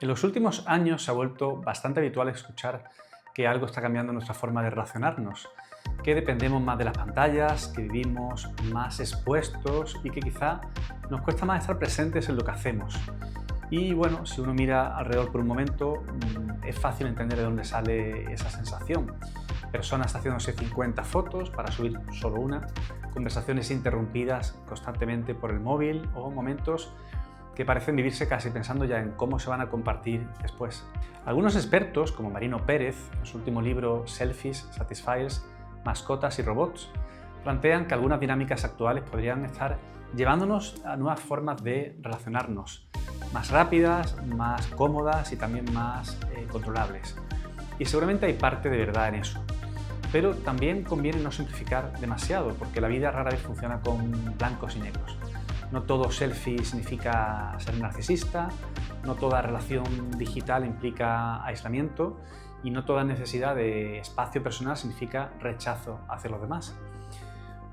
En los últimos años se ha vuelto bastante habitual escuchar que algo está cambiando nuestra forma de relacionarnos, que dependemos más de las pantallas, que vivimos más expuestos y que quizá nos cuesta más estar presentes en lo que hacemos. Y bueno, si uno mira alrededor por un momento, es fácil entender de dónde sale esa sensación. Personas haciéndose 50 fotos para subir solo una, conversaciones interrumpidas constantemente por el móvil o momentos que parecen vivirse casi pensando ya en cómo se van a compartir después. Algunos expertos, como Marino Pérez, en su último libro Selfies, Satisfiers, Mascotas y Robots, plantean que algunas dinámicas actuales podrían estar llevándonos a nuevas formas de relacionarnos, más rápidas, más cómodas y también más controlables. Y seguramente hay parte de verdad en eso. Pero también conviene no simplificar demasiado, porque la vida rara vez funciona con blancos y negros. No todo selfie significa ser narcisista, no toda relación digital implica aislamiento y no toda necesidad de espacio personal significa rechazo hacia los demás.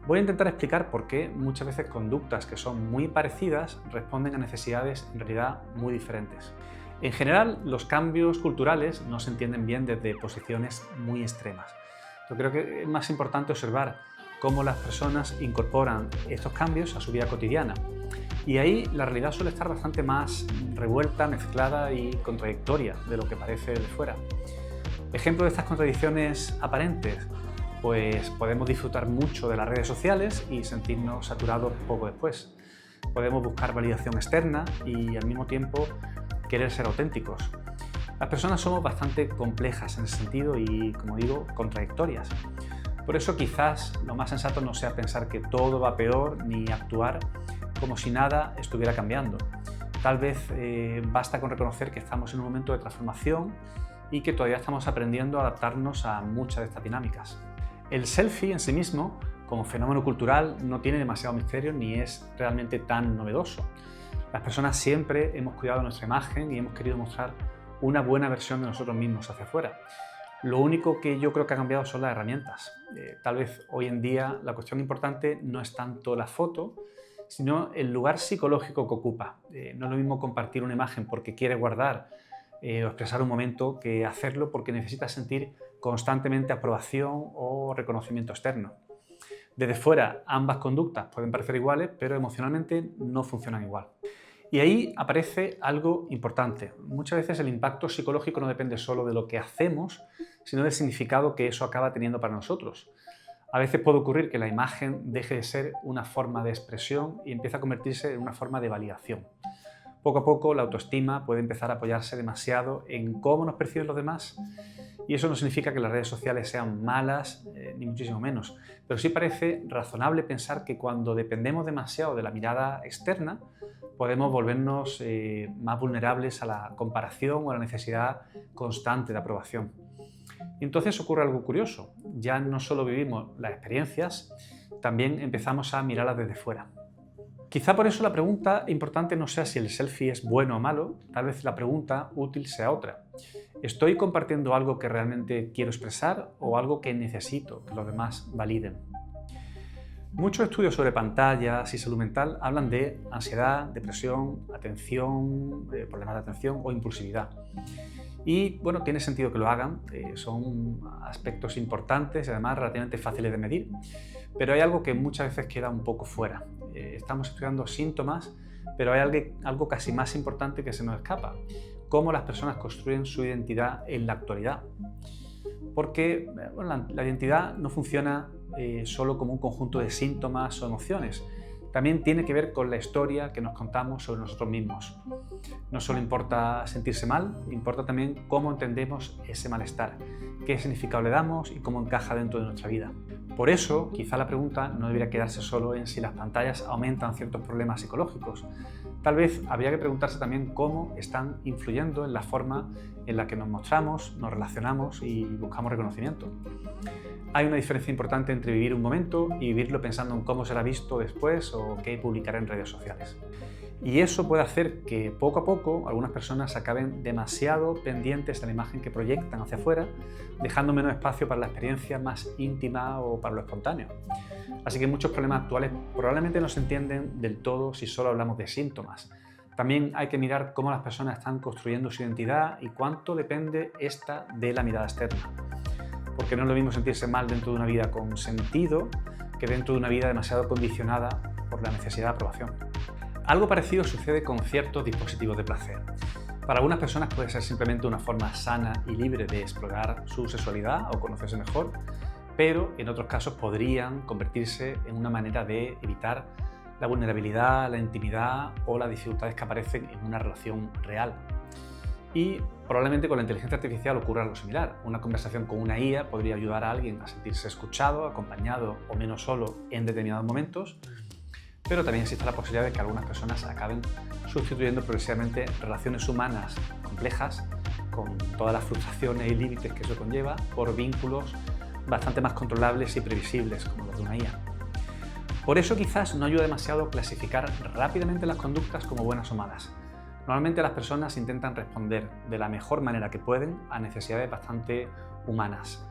Voy a intentar explicar por qué muchas veces conductas que son muy parecidas responden a necesidades en realidad muy diferentes. En general, los cambios culturales no se entienden bien desde posiciones muy extremas. Yo creo que es más importante observar cómo las personas incorporan estos cambios a su vida cotidiana. Y ahí la realidad suele estar bastante más revuelta, mezclada y contradictoria de lo que parece de fuera. Ejemplo de estas contradicciones aparentes, pues podemos disfrutar mucho de las redes sociales y sentirnos saturados poco después. Podemos buscar validación externa y al mismo tiempo querer ser auténticos. Las personas somos bastante complejas en ese sentido y, como digo, contradictorias. Por eso quizás lo más sensato no sea pensar que todo va peor ni actuar como si nada estuviera cambiando. Tal vez basta con reconocer que estamos en un momento de transformación y que todavía estamos aprendiendo a adaptarnos a muchas de estas dinámicas. El selfie en sí mismo, como fenómeno cultural, no tiene demasiado misterio ni es realmente tan novedoso. Las personas siempre hemos cuidado nuestra imagen y hemos querido mostrar una buena versión de nosotros mismos hacia afuera. Lo único que yo creo que ha cambiado son las herramientas. Tal vez hoy en día la cuestión importante no es tanto la foto, sino el lugar psicológico que ocupa. No es lo mismo compartir una imagen porque quieres guardar o expresar un momento que hacerlo porque necesitas sentir constantemente aprobación o reconocimiento externo. Desde fuera, ambas conductas pueden parecer iguales, pero emocionalmente no funcionan igual. Y ahí aparece algo importante. Muchas veces el impacto psicológico no depende solo de lo que hacemos, sino del significado que eso acaba teniendo para nosotros. A veces puede ocurrir que la imagen deje de ser una forma de expresión y empiece a convertirse en una forma de validación. Poco a poco la autoestima puede empezar a apoyarse demasiado en cómo nos perciben los demás. Y eso no significa que las redes sociales sean malas, ni muchísimo menos. Pero sí parece razonable pensar que cuando dependemos demasiado de la mirada externa, podemos volvernos más vulnerables a la comparación o a la necesidad constante de aprobación. Y entonces ocurre algo curioso. Ya no solo vivimos las experiencias, también empezamos a mirarlas desde fuera. Quizá por eso la pregunta importante no sea si el selfie es bueno o malo, tal vez la pregunta útil sea otra. ¿Estoy compartiendo algo que realmente quiero expresar o algo que necesito que los demás validen? Muchos estudios sobre pantallas y salud mental hablan de ansiedad, depresión, atención, problemas de atención o impulsividad. Y bueno, tiene sentido que lo hagan, son aspectos importantes y además relativamente fáciles de medir, pero hay algo que muchas veces queda un poco fuera. Estamos estudiando síntomas, pero hay algo casi más importante que se nos escapa: cómo las personas construyen su identidad en la actualidad. Porque bueno, la identidad no funciona solo como un conjunto de síntomas o emociones. También tiene que ver con la historia que nos contamos sobre nosotros mismos. No solo importa sentirse mal, importa también cómo entendemos ese malestar, qué significado le damos y cómo encaja dentro de nuestra vida. Por eso, quizá la pregunta no debería quedarse solo en si las pantallas aumentan ciertos problemas psicológicos. Tal vez habría que preguntarse también cómo están influyendo en la forma en la que nos mostramos, nos relacionamos y buscamos reconocimiento. Hay una diferencia importante entre vivir un momento y vivirlo pensando en cómo será visto después o qué publicaré en redes sociales. Y eso puede hacer que poco a poco algunas personas acaben demasiado pendientes de la imagen que proyectan hacia afuera, dejando menos espacio para la experiencia más íntima o para lo espontáneo. Así que muchos problemas actuales probablemente no se entienden del todo si solo hablamos de síntomas. También hay que mirar cómo las personas están construyendo su identidad y cuánto depende esta de la mirada externa. Porque no es lo mismo sentirse mal dentro de una vida con sentido que dentro de una vida demasiado condicionada por la necesidad de aprobación. Algo parecido sucede con ciertos dispositivos de placer. Para algunas personas puede ser simplemente una forma sana y libre de explorar su sexualidad o conocerse mejor, pero en otros casos podrían convertirse en una manera de evitar la vulnerabilidad, la intimidad o las dificultades que aparecen en una relación real. Y probablemente con la inteligencia artificial ocurra algo similar. Una conversación con una IA podría ayudar a alguien a sentirse escuchado, acompañado o menos solo en determinados momentos, pero también existe la posibilidad de que algunas personas acaben sustituyendo progresivamente relaciones humanas complejas, con todas las frustraciones y límites que eso conlleva, por vínculos bastante más controlables y previsibles, como los de una IA. Por eso quizás no ayuda demasiado clasificar rápidamente las conductas como buenas o malas. Normalmente las personas intentan responder de la mejor manera que pueden a necesidades bastante humanas.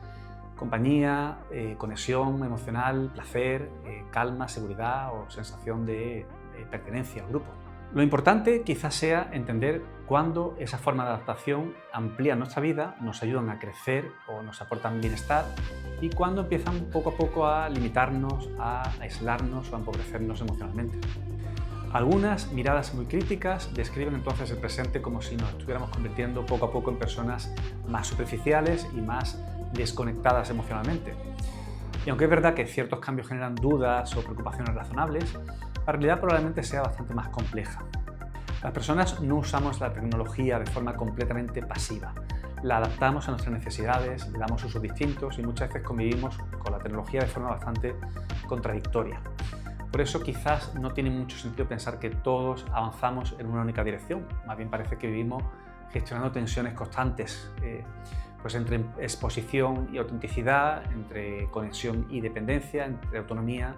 Compañía, conexión emocional, placer, calma, seguridad o sensación de pertenencia al grupo. Lo importante quizás sea entender cuándo esa forma de adaptación amplía nuestra vida, nos ayudan a crecer o nos aportan bienestar, y cuándo empiezan poco a poco a limitarnos, a aislarnos o a empobrecernos emocionalmente. Algunas miradas muy críticas describen entonces el presente como si nos estuviéramos convirtiendo poco a poco en personas más superficiales y más desconectadas emocionalmente. Y aunque es verdad que ciertos cambios generan dudas o preocupaciones razonables, la realidad probablemente sea bastante más compleja. Las personas no usamos la tecnología de forma completamente pasiva. La adaptamos a nuestras necesidades, le damos usos distintos y muchas veces convivimos con la tecnología de forma bastante contradictoria. Por eso quizás no tiene mucho sentido pensar que todos avanzamos en una única dirección. Más bien parece que vivimos gestionando tensiones constantes, pues entre exposición y autenticidad, entre conexión y dependencia, entre autonomía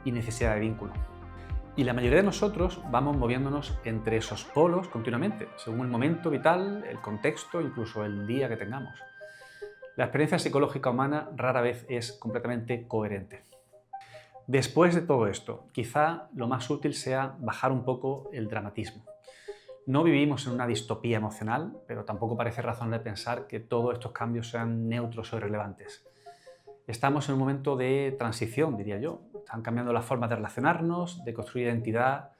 y necesidad de vínculo. Y la mayoría de nosotros vamos moviéndonos entre esos polos continuamente, según el momento vital, el contexto, incluso el día que tengamos. La experiencia psicológica humana rara vez es completamente coherente. Después de todo esto, quizá lo más útil sea bajar un poco el dramatismo. No vivimos en una distopía emocional, pero tampoco parece razonable pensar que todos estos cambios sean neutros o irrelevantes. Estamos en un momento de transición, diría yo. Están cambiando las formas de relacionarnos, de construir identidad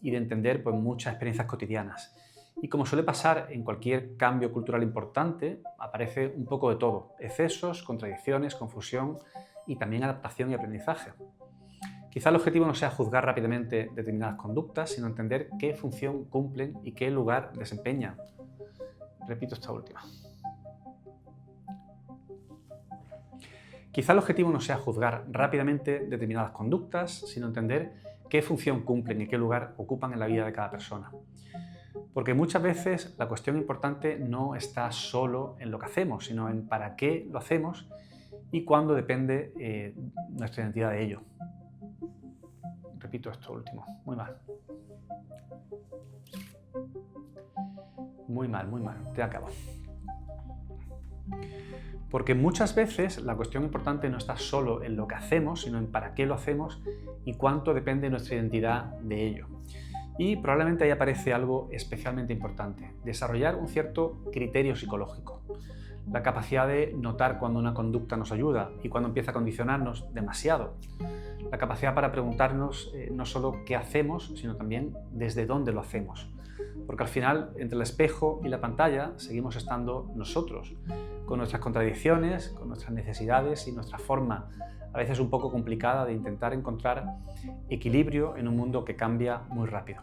y de entender pues, muchas experiencias cotidianas. Y como suele pasar en cualquier cambio cultural importante, aparece un poco de todo: excesos, contradicciones, confusión y también adaptación y aprendizaje. Quizá el objetivo no sea juzgar rápidamente determinadas conductas, sino entender qué función cumplen y qué lugar desempeñan. Repito esta última. Quizá el objetivo no sea juzgar rápidamente determinadas conductas, sino entender qué función cumplen y qué lugar ocupan en la vida de cada persona. Porque muchas veces la cuestión importante no está solo en lo que hacemos, sino en para qué lo hacemos y cuándo depende nuestra identidad de ello. Repito esto último. Muy mal. Muy mal, muy mal. Te acabo. Porque muchas veces la cuestión importante no está solo en lo que hacemos, sino en para qué lo hacemos y cuánto depende nuestra identidad de ello. Y probablemente ahí aparece algo especialmente importante: desarrollar un cierto criterio psicológico. La capacidad de notar cuando una conducta nos ayuda y cuando empieza a condicionarnos demasiado. La capacidad para preguntarnos no solo qué hacemos, sino también desde dónde lo hacemos. Porque al final, entre el espejo y la pantalla, seguimos estando nosotros, con nuestras contradicciones, con nuestras necesidades y nuestra forma, a veces un poco complicada, de intentar encontrar equilibrio en un mundo que cambia muy rápido.